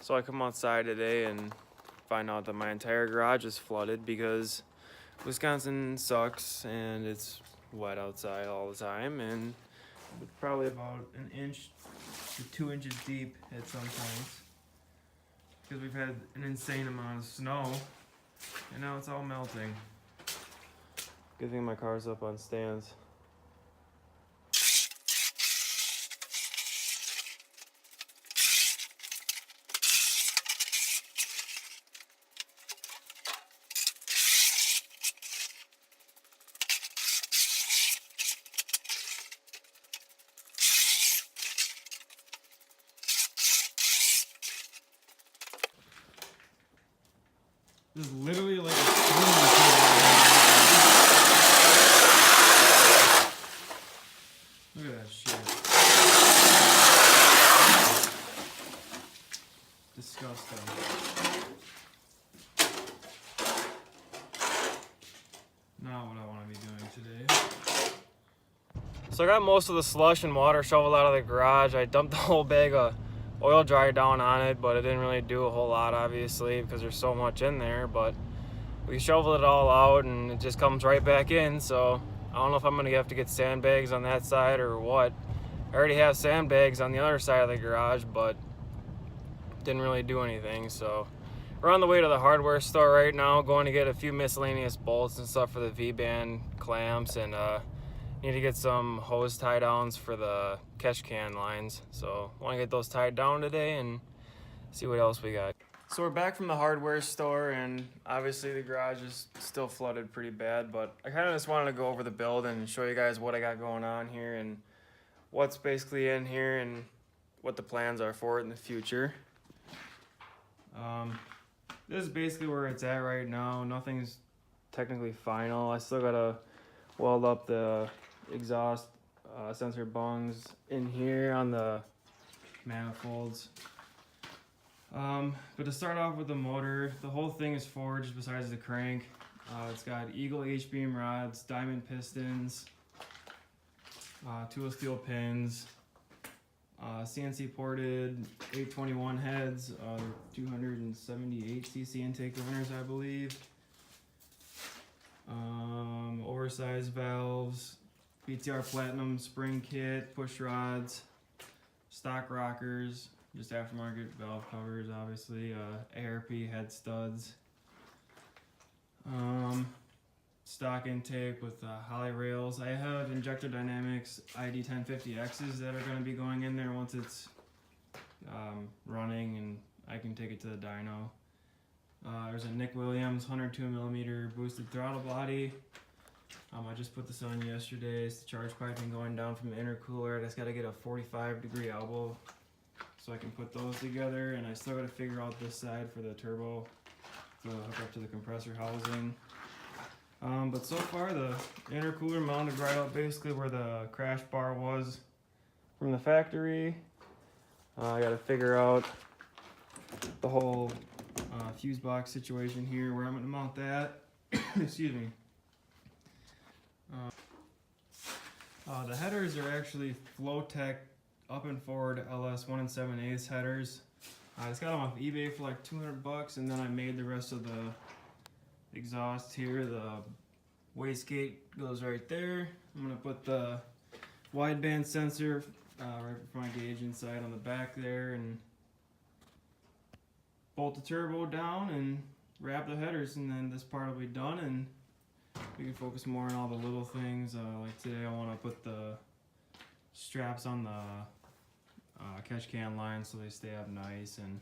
So I come outside today and find out that my entire garage is flooded because Wisconsin sucks and it's wet outside all the time, and it's probably about an inch to 2 inches deep at some points because we've had an insane amount of snow and now it's all melting. Good thing my car's up on stands. This is literally like a swimming pool. Look at that shit. Disgusting. Not what I want to be doing today. So I got most of the slush and water shoveled out of the garage. I dumped the whole bag of oil dry down on it, but it didn't really do a whole lot, obviously, because there's so much in there. But we shoveled it all out and it just comes right back in. So I don't know if I'm gonna have to get sandbags on that side or what. I already have sandbags on the other side of the garage, but didn't really do anything. So we're on the way to the hardware store right now, going to get a few miscellaneous bolts and stuff for the V-band clamps, and need to get some hose tie downs for the catch can lines. So want to get those tied down today and see what else we got. So we're back from the hardware store, and obviously the garage is still flooded pretty bad, but I kind of just wanted to go over the build and show you guys what I got going on here and what's basically in here and what the plans are for it in the future. This is basically where it's at right now. Nothing's technically final. I still gotta weld up the exhaust sensor bungs in here on the manifolds. But to start off with the motor, the whole thing is forged besides the crank. It's got Eagle H-beam rods, diamond pistons, tool steel pins, CNC ported 821 heads, 278 cc intake runners, I believe. Oversized valves, BTR Platinum spring kit, push rods, stock rockers, just aftermarket valve covers, obviously, ARP head studs, stock intake with Holley rails. I have Injector Dynamics ID 1050X's that are going to be going in there once it's running and I can take it to the dyno. There's a Nick Williams 102mm boosted throttle body. I just put this on yesterday. It's the charge piping going down from the intercooler. I just got to get a 45-degree elbow so I can put those together, and I still got to figure out this side for the turbo to hook up to the compressor housing. But so far the intercooler mounted right up basically where the crash bar was from the factory. I got to figure out the whole fuse box situation here where I'm going to mount that. Excuse me. The headers are actually Flowtech up and forward LS 1 7/8 headers. I just got them off eBay for like $200, and then I made the rest of the exhaust here. The wastegate goes right there. I'm gonna put the wideband sensor right for my gauge inside on the back there, and bolt the turbo down and wrap the headers, and then this part will be done, and we can focus more on all the little things. Like today I want to put the straps on the catch can line so they stay up nice, and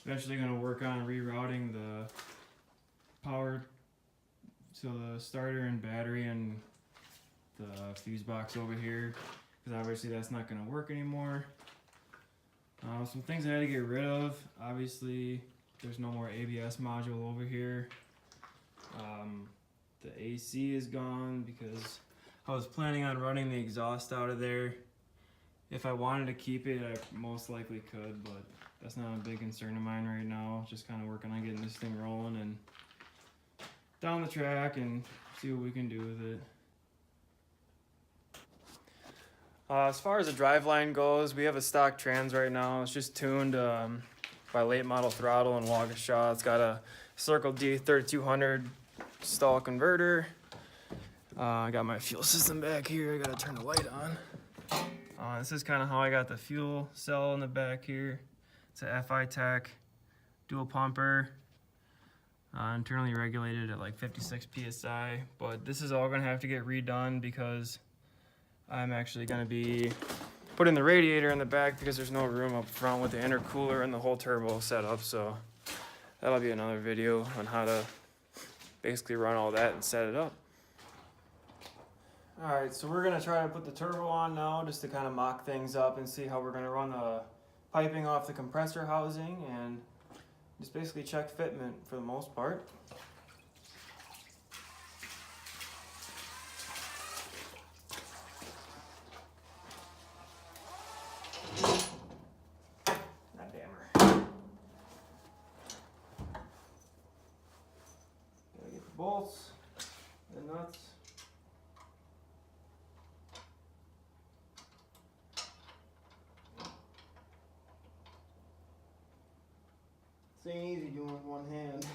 eventually going to work on rerouting the power to the starter and battery and the fuse box over here, because obviously that's not going to work anymore. Some things I had to get rid of. Obviously there's no more ABS module over here. The AC is gone because I was planning on running the exhaust out of there. If I wanted to keep it, I most likely could, but that's not a big concern of mine right now. Just kind of working on getting this thing rolling and down the track and see what we can do with it. As far as the driveline goes, we have a stock trans right now. It's just tuned by Late Model Throttle in Waukesha. It's got a Circle D 3200 stall converter. I got my fuel system back here. I gotta turn the light on. This is kind of how I got the fuel cell in the back here. It's a FI Tech dual pumper, internally regulated at like 56 PSI. But this is all gonna have to get redone because I'm actually gonna be putting the radiator in the back because there's no room up front with the intercooler and the whole turbo setup. So that'll be another video on how to basically run all that and set it up. Alright, so we're going to try to put the turbo on now just to kind of mock things up and see how we're going to run the piping off the compressor housing and just basically check fitment for the most part. That dammer. Gotta get the bolts and nuts. This ain't easy doing with one hand.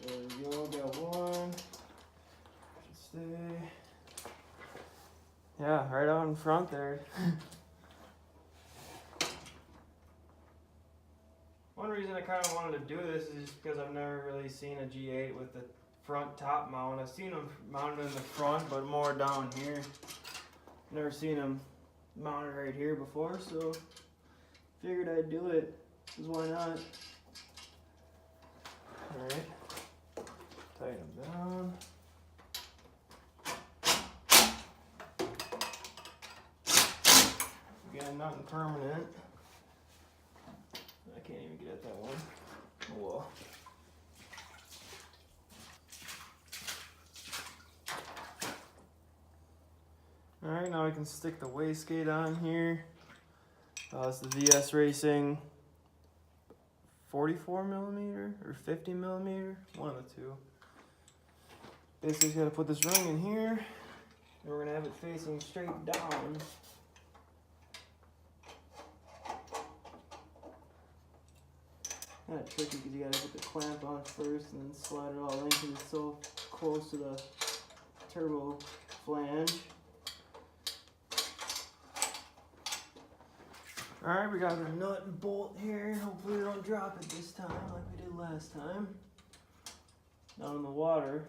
There we go, got one. Should stay. Yeah, right out in front there. One reason I kind of wanted to do this is just because I've never really seen a G8 with the front top mount. I've seen them mounted in the front, but more down here. Never seen them mounted right here before, so figured I'd do it, because why not? Alright, tighten them down. Again, nothing permanent. I can't even get at that one. Oh well. Alright, now we can stick the wastegate on here. It's the VS Racing 44 millimeter or 50 millimeter, one of the two. Basically, just gotta put this ring in here, and we're gonna have it facing straight down. Kind of tricky because you gotta put the clamp on first and then slide it all in because it's so close to the turbo flange. Alright, we got our nut and bolt here. Hopefully we don't drop it this time like we did last time. Down in the water.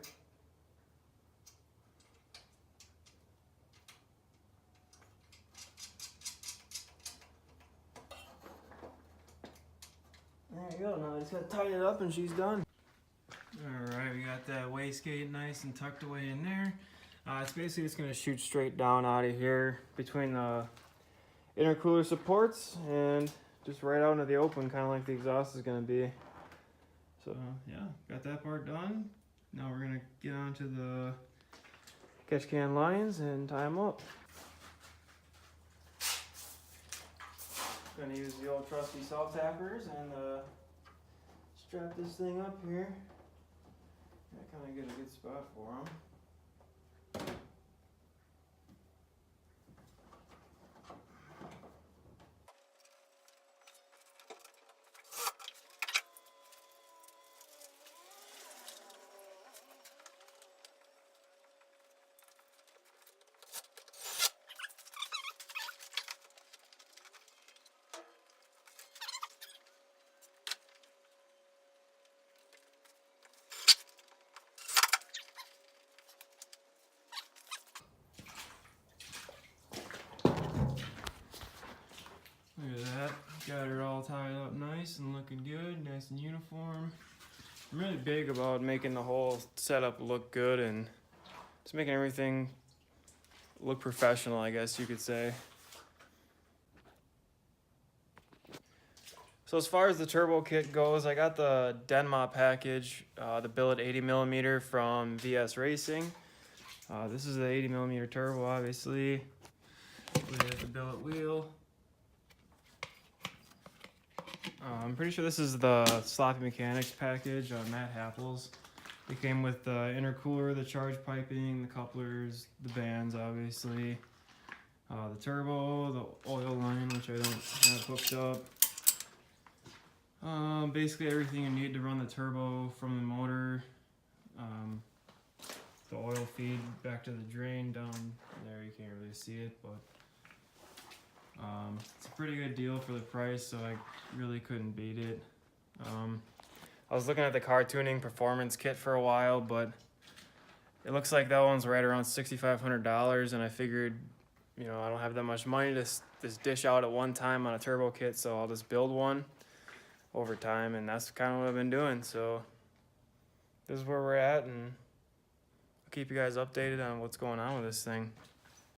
There you go, now I just gotta tighten it up and she's done. Alright, we got that wastegate nice and tucked away in there. It's basically just gonna shoot straight down out of here between the intercooler supports and just right out into the open, kind of like the exhaust is going to be. So yeah, got that part done. Now we're going to get onto the catch can lines and tie them up. Going to use the old trusty self tappers and strap this thing up here. I kind of get a good spot for them. Look at that, got her all tied up nice and looking good, nice and uniform. I'm really big about making the whole setup look good and just making everything look professional, I guess you could say. So as far as the turbo kit goes, I got the Denma package, the billet 80 millimeter from VS Racing. This is the 80 millimeter turbo, obviously. We have the billet wheel. I'm pretty sure this is the Sloppy Mechanics package, Matt Happel's. It came with the intercooler, the charge piping, the couplers, the bands, obviously. The turbo, the oil line, which I don't have hooked up. Basically everything you need to run the turbo from the motor. The oil feed back to the drain down there, you can't really see it, but it's a pretty good deal for the price, so I really couldn't beat it. I was looking at the car tuning performance kit for a while, but it looks like that one's right around $6,500, and I figured, you know, I don't have that much money to just dish out at one time on a turbo kit, so I'll just build one over time, and that's kind of what I've been doing. So this is where we're at, and I'll keep you guys updated on what's going on with this thing.